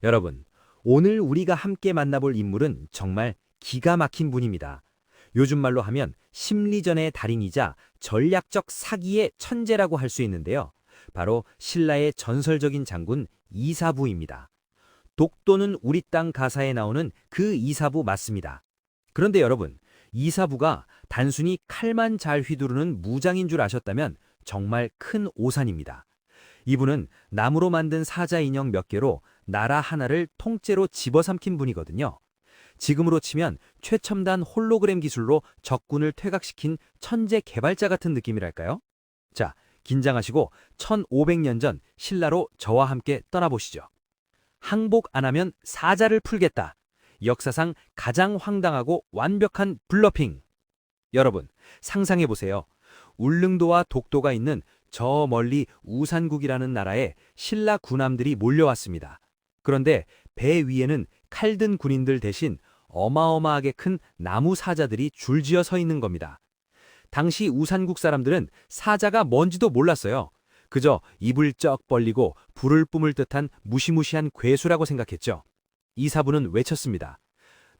여러분, 오늘 우리가 함께 만나볼 인물은 정말 기가 막힌 분입니다. 요즘 말로 하면 심리전의 달인이자 전략적 사기의 천재라고 할 수 있는데요. 바로 신라의 전설적인 장군 이사부입니다. 독도는 우리 땅 가사에 나오는 그 이사부 맞습니다. 그런데 여러분, 이사부가 단순히 칼만 잘 휘두르는 무장인 줄 아셨다면 정말 큰 오산입니다. 이분은 나무로 만든 사자 인형 몇 개로 나라 하나를 통째로 집어삼킨 분이거든요. 지금으로 치면 최첨단 홀로그램 기술로 적군을 퇴각시킨 천재 개발자 같은 느낌이랄까요? 자, 긴장하시고 1500년 전 신라로 저와 함께 떠나보시죠. 항복 안 하면 사자를 풀겠다. 역사상 가장 황당하고 완벽한 블러핑. 여러분, 상상해보세요. 울릉도와 독도가 있는 저 멀리 우산국이라는 나라에 신라 군함들이 몰려왔습니다. 그런데 배 위에는 칼든 군인들 대신 어마어마하게 큰 나무 사자들이 줄지어 서 있는 겁니다. 당시 우산국 사람들은 사자가 뭔지도 몰랐어요. 그저 입을 쩍 벌리고 불을 뿜을 듯한 무시무시한 괴수라고 생각했죠. 이사부는 외쳤습니다.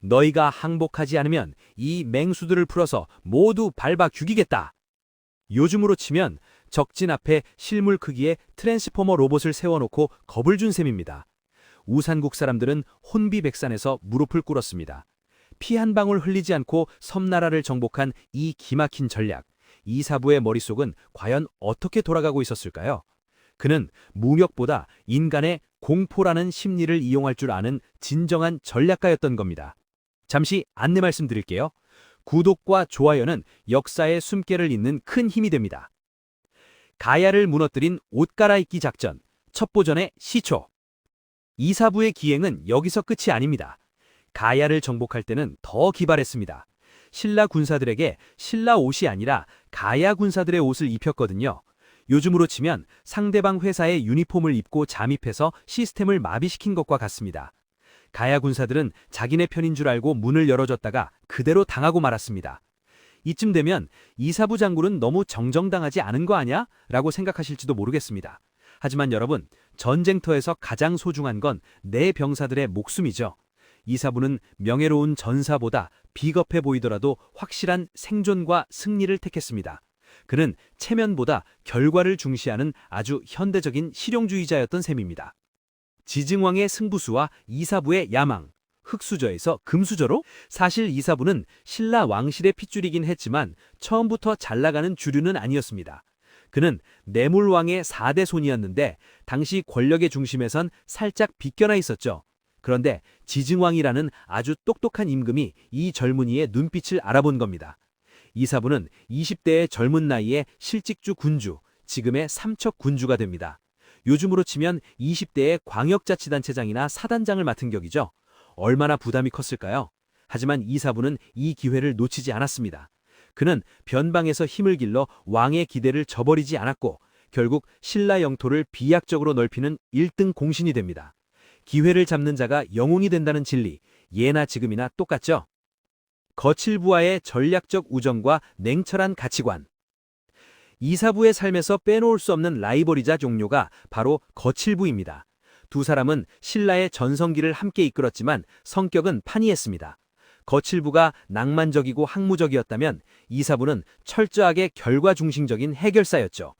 너희가 항복하지 않으면 이 맹수들을 풀어서 모두 밟아 죽이겠다. 요즘으로 치면 적진 앞에 실물 크기의 트랜스포머 로봇을 세워놓고 겁을 준 셈입니다. 우산국 사람들은 혼비백산에서 무릎을 꿇었습니다. 피 한 방울 흘리지 않고 섬나라를 정복한 이 기막힌 전략, 이사부의 머릿속은 과연 어떻게 돌아가고 있었을까요? 그는 무력보다 인간의 공포라는 심리를 이용할 줄 아는 진정한 전략가였던 겁니다. 잠시 안내 말씀드릴게요. 구독과 좋아요는 역사의 숨결을 잇는 큰 힘이 됩니다. 가야를 무너뜨린 옷 갈아입기 작전, 첩보전의 시초. 이사부의 기행은 여기서 끝이 아닙니다. 가야를 정복할 때는 더 기발했습니다. 신라 군사들에게 신라 옷이 아니라 가야 군사들의 옷을 입혔거든요. 요즘으로 치면 상대방 회사의 유니폼을 입고 잠입해서 시스템을 마비시킨 것과 같습니다. 가야 군사들은 자기네 편인 줄 알고 문을 열어줬다가 그대로 당하고 말았습니다. 이쯤 되면 이사부 장군은 너무 정정당하지 않은 거 아냐? 라고 생각하실지도 모르겠습니다. 하지만 여러분, 전쟁터에서 가장 소중한 건 내 병사들의 목숨이죠. 이사부는 명예로운 전사보다 비겁해 보이더라도 확실한 생존과 승리를 택했습니다. 그는 체면보다 결과를 중시하는 아주 현대적인 실용주의자였던 셈입니다. 지증왕의 승부수와 이사부의 야망, 흙수저에서 금수저로? 사실 이사부는 신라 왕실의 핏줄이긴 했지만 처음부터 잘나가는 주류는 아니었습니다. 그는 내물왕의 4대 손이었는데 당시 권력의 중심에선 살짝 비껴나 있었죠. 그런데 지증왕이라는 아주 똑똑한 임금이 이 젊은이의 눈빛을 알아본 겁니다. 이사부는 20대의 젊은 나이에 실직주 군주, 지금의 삼척 군주가 됩니다. 요즘으로 치면 20대의 광역자치단체장이나 사단장을 맡은 격이죠. 얼마나 부담이 컸을까요? 하지만 이사부는 이 기회를 놓치지 않았습니다. 그는 변방에서 힘을 길러 왕의 기대를 저버리지 않았고 결국 신라 영토를 비약적으로 넓히는 1등 공신이 됩니다. 기회를 잡는 자가 영웅이 된다는 진리, 예나 지금이나 똑같죠? 거칠부와의 전략적 우정과 냉철한 가치관. 이사부의 삶에서 빼놓을 수 없는 라이벌이자 종료가 바로 거칠부입니다. 두 사람은 신라의 전성기를 함께 이끌었지만 성격은 판이했습니다. 거칠부가 낭만적이고 학무적이었다면 이사부는 철저하게 결과 중심적인 해결사였죠.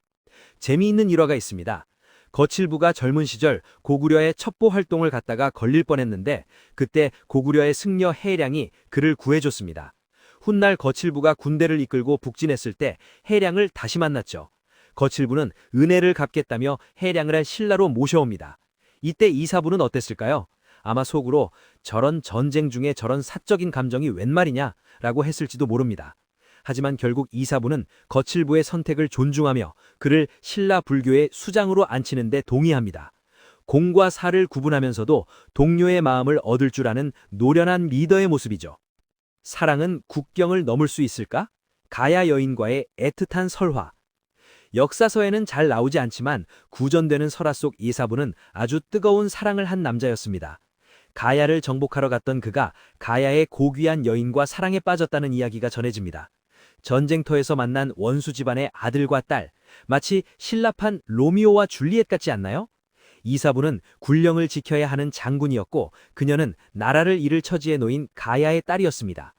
재미있는 일화가 있습니다. 거칠부가 젊은 시절 고구려의 첩보 활동을 갔다가 걸릴 뻔했는데 그때 고구려의 승려 해량이 그를 구해줬습니다. 훗날 거칠부가 군대를 이끌고 북진했을 때 해량을 다시 만났죠. 거칠부는 은혜를 갚겠다며 해량을 신라로 모셔옵니다. 이때 이사부는 어땠을까요? 아마 속으로 저런 전쟁 중에 저런 사적인 감정이 웬 말이냐 라고 했을지도 모릅니다. 하지만 결국 이사부는 거칠부의 선택을 존중하며 그를 신라 불교의 수장으로 앉히는 데 동의합니다. 공과 사를 구분하면서도 동료의 마음을 얻을 줄 아는 노련한 리더의 모습이죠. 사랑은 국경을 넘을 수 있을까? 가야 여인과의 애틋한 설화. 역사서에는 잘 나오지 않지만 구전되는 설화 속 이사부는 아주 뜨거운 사랑을 한 남자였습니다. 가야를 정복하러 갔던 그가 가야의 고귀한 여인과 사랑에 빠졌다는 이야기가 전해집니다. 전쟁터에서 만난 원수 집안의 아들과 딸, 마치 신라판 로미오와 줄리엣 같지 않나요? 이사부는 군령을 지켜야 하는 장군이었고 그녀는 나라를 잃을 처지에 놓인 가야의 딸이었습니다.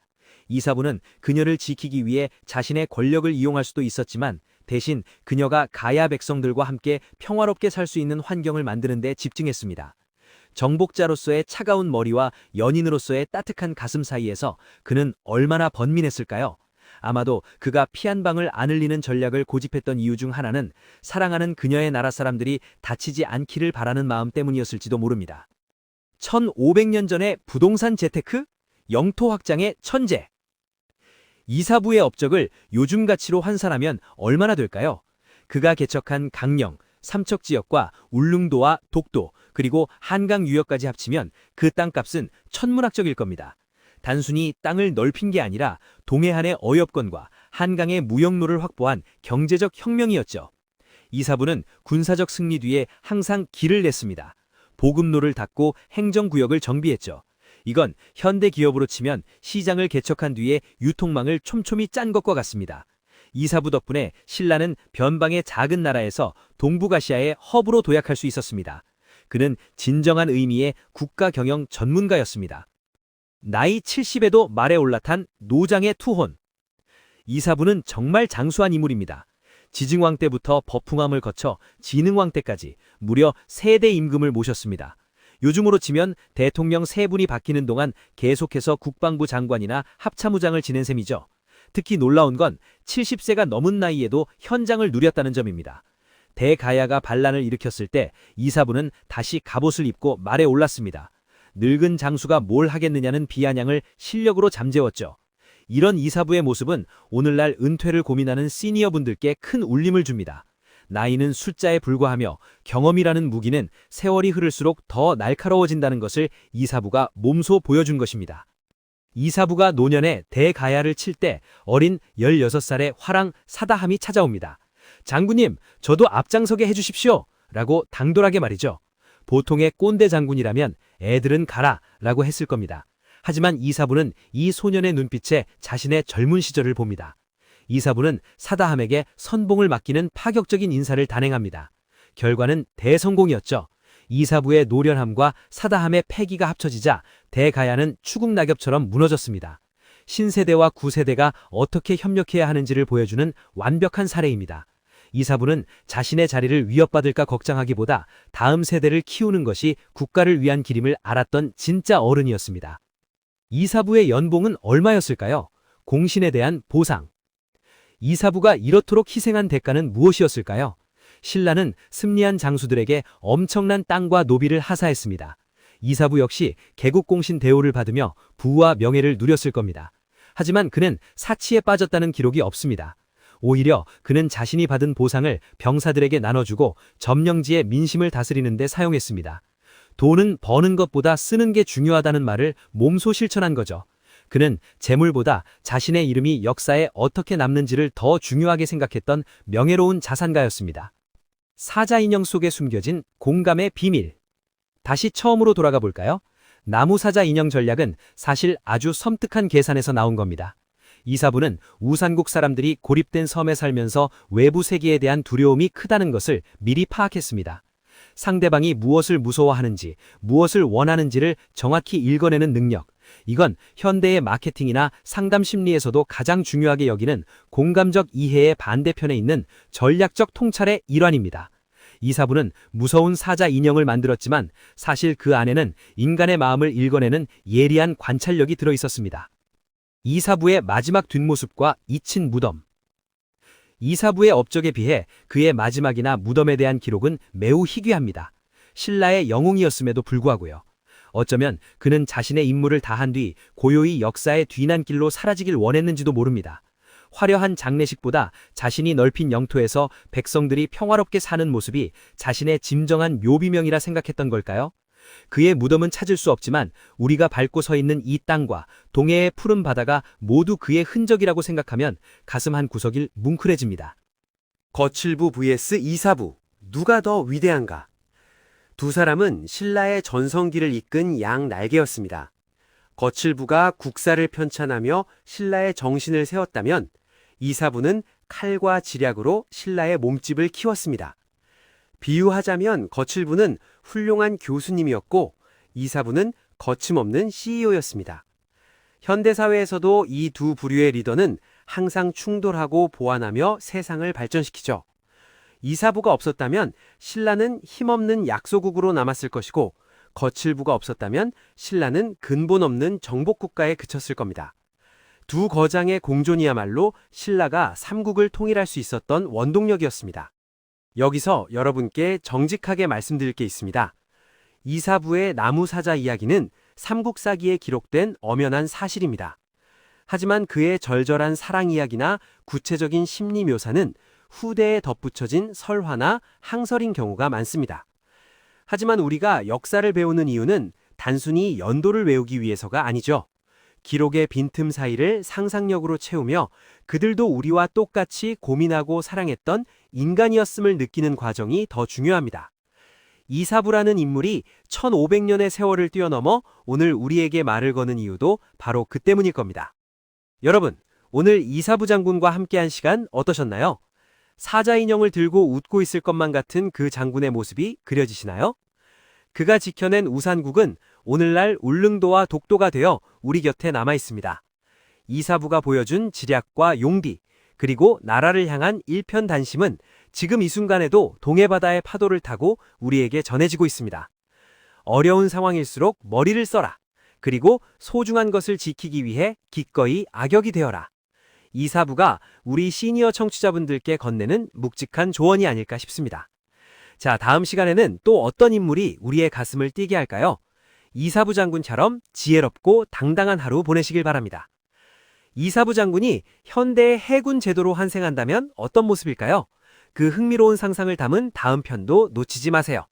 이사부는 그녀를 지키기 위해 자신의 권력을 이용할 수도 있었지만 대신 그녀가 가야 백성들과 함께 평화롭게 살 수 있는 환경을 만드는 데 집중했습니다. 정복자로서의 차가운 머리와 연인으로서의 따뜻한 가슴 사이에서 그는 얼마나 번민했을까요? 아마도 그가 피 한 방울 안 흘리는 전략을 고집했던 이유 중 하나는 사랑하는 그녀의 나라 사람들이 다치지 않기를 바라는 마음 때문이었을지도 모릅니다. 1500년 전의 부동산 재테크, 영토 확장의 천재. 이사부의 업적을 요즘 가치로 환산하면 얼마나 될까요? 그가 개척한 강령, 삼척지역과 울릉도와 독도, 그리고 한강 유역까지 합치면 그 땅값은 천문학적일 겁니다. 단순히 땅을 넓힌 게 아니라 동해안의 어업권과 한강의 무역로를 확보한 경제적 혁명이었죠. 이사부는 군사적 승리 뒤에 항상 길을 냈습니다. 보급로를 닫고 행정구역을 정비했죠. 이건 현대 기업으로 치면 시장을 개척한 뒤에 유통망을 촘촘히 짠 것과 같습니다. 이사부 덕분에 신라는 변방의 작은 나라에서 동북아시아의 허브로 도약할 수 있었습니다. 그는 진정한 의미의 국가 경영 전문가였습니다. 나이 70에도 말에 올라탄 노장의 투혼. 이사부는 정말 장수한 인물입니다. 지증왕 때부터 버풍함을 거쳐 진흥왕 때까지 무려 3대 임금을 모셨습니다. 요즘으로 치면 대통령 3분이 바뀌는 동안 계속해서 국방부 장관이나 합참의장을 지낸 셈이죠. 특히 놀라운 건 70세가 넘은 나이에도 현장을 누렸다는 점입니다. 대가야가 반란을 일으켰을 때 이사부는 다시 갑옷을 입고 말에 올랐습니다. 늙은 장수가 뭘 하겠느냐는 비아냥을 실력으로 잠재웠죠. 이런 이사부의 모습은 오늘날 은퇴를 고민하는 시니어분들께 큰 울림을 줍니다. 나이는 숫자에 불과하며 경험이라는 무기는 세월이 흐를수록 더 날카로워진다는 것을 이사부가 몸소 보여준 것입니다. 이사부가 노년에 대가야를 칠 때 어린 16살의 화랑 사다함이 찾아옵니다. 장군님, 저도 앞장서게 해주십시오. 라고 당돌하게 말이죠. 보통의 꼰대 장군이라면 애들은 가라 라고 했을 겁니다. 하지만 이사부는 이 소년의 눈빛에 자신의 젊은 시절을 봅니다. 이사부는 사다함에게 선봉을 맡기는 파격적인 인사를 단행합니다. 결과는 대성공이었죠. 이사부의 노련함과 사다함의 패기가 합쳐지자 대가야는 추국낙엽처럼 무너졌습니다. 신세대와 구세대가 어떻게 협력해야 하는지를 보여주는 완벽한 사례입니다. 이사부는 자신의 자리를 위협받을까 걱정하기보다 다음 세대를 키우는 것이 국가를 위한 길임을 알았던 진짜 어른이었습니다. 이사부의 연봉은 얼마였을까요? 공신에 대한 보상. 이사부가 이렇도록 희생한 대가는 무엇이었을까요? 신라는 승리한 장수들에게 엄청난 땅과 노비를 하사했습니다. 이사부 역시 개국공신 대우를 받으며 부와 명예를 누렸을 겁니다. 하지만 그는 사치에 빠졌다는 기록이 없습니다. 오히려 그는 자신이 받은 보상을 병사들에게 나눠주고 점령지의 민심을 다스리는 데 사용했습니다. 돈은 버는 것보다 쓰는 게 중요하다는 말을 몸소 실천한 거죠. 그는 재물보다 자신의 이름이 역사에 어떻게 남는지를 더 중요하게 생각했던 명예로운 자산가였습니다. 사자 인형 속에 숨겨진 공감의 비밀. 다시 처음으로 돌아가 볼까요? 나무 사자 인형 전략은 사실 아주 섬뜩한 계산에서 나온 겁니다. 이사부는 우산국 사람들이 고립된 섬에 살면서 외부 세계에 대한 두려움이 크다는 것을 미리 파악했습니다. 상대방이 무엇을 무서워하는지, 무엇을 원하는지를 정확히 읽어내는 능력. 이건 현대의 마케팅이나 상담 심리에서도 가장 중요하게 여기는 공감적 이해의 반대편에 있는 전략적 통찰의 일환입니다. 이사부는 무서운 사자 인형을 만들었지만 사실 그 안에는 인간의 마음을 읽어내는 예리한 관찰력이 들어있었습니다. 이사부의 마지막 뒷모습과 잊힌 무덤. 이사부의 업적에 비해 그의 마지막이나 무덤에 대한 기록은 매우 희귀합니다. 신라의 영웅이었음에도 불구하고요. 어쩌면 그는 자신의 임무를 다한 뒤 고요히 역사의 뒤난길로 사라지길 원했는지도 모릅니다. 화려한 장례식보다 자신이 넓힌 영토에서 백성들이 평화롭게 사는 모습이 자신의 진정한 묘비명이라 생각했던 걸까요? 그의 무덤은 찾을 수 없지만 우리가 밟고 서 있는 이 땅과 동해의 푸른 바다가 모두 그의 흔적이라고 생각하면 가슴 한 구석이 뭉클해집니다. 거칠부 vs 이사부, 누가 더 위대한가? 두 사람은 신라의 전성기를 이끈 양 날개였습니다. 거칠부가 국사를 편찬하며 신라의 정신을 세웠다면 이사부는 칼과 지략으로 신라의 몸집을 키웠습니다. 비유하자면 거칠부는 훌륭한 교수님이었고 이사부는 거침없는 CEO였습니다. 현대사회에서도 이 두 부류의 리더는 항상 충돌하고 보완하며 세상을 발전시키죠. 이사부가 없었다면 신라는 힘없는 약소국으로 남았을 것이고 거칠부가 없었다면 신라는 근본 없는 정복국가에 그쳤을 겁니다. 두 거장의 공존이야말로 신라가 삼국을 통일할 수 있었던 원동력이었습니다. 여기서 여러분께 정직하게 말씀드릴 게 있습니다. 이사부의 나무사자 이야기는 삼국사기에 기록된 엄연한 사실입니다. 하지만 그의 절절한 사랑 이야기나 구체적인 심리 묘사는 후대에 덧붙여진 설화나 항설인 경우가 많습니다. 하지만 우리가 역사를 배우는 이유는 단순히 연도를 외우기 위해서가 아니죠. 기록의 빈틈 사이를 상상력으로 채우며 그들도 우리와 똑같이 고민하고 사랑했던 인간이었음을 느끼는 과정이 더 중요합니다. 이사부라는 인물이 1500년의 세월을 뛰어넘어 오늘 우리에게 말을 거는 이유도 바로 그 때문일 겁니다. 여러분, 오늘 이사부 장군과 함께한 시간 어떠셨나요? 사자 인형을 들고 웃고 있을 것만 같은 그 장군의 모습이 그려지시나요? 그가 지켜낸 우산국은 오늘날 울릉도와 독도가 되어 우리 곁에 남아 있습니다. 이사부가 보여준 지략과 용기, 그리고 나라를 향한 일편단심은 지금 이 순간에도 동해바다의 파도를 타고 우리에게 전해지고 있습니다. 어려운 상황일수록 머리를 써라. 그리고 소중한 것을 지키기 위해 기꺼이 악역이 되어라. 이사부가 우리 시니어 청취자분들께 건네는 묵직한 조언이 아닐까 싶습니다. 자, 다음 시간에는 또 어떤 인물이 우리의 가슴을 뛰게 할까요? 이사부 장군처럼 지혜롭고 당당한 하루 보내시길 바랍니다. 이사부 장군이 현대의 해군 제도로 환생한다면 어떤 모습일까요? 그 흥미로운 상상을 담은 다음 편도 놓치지 마세요.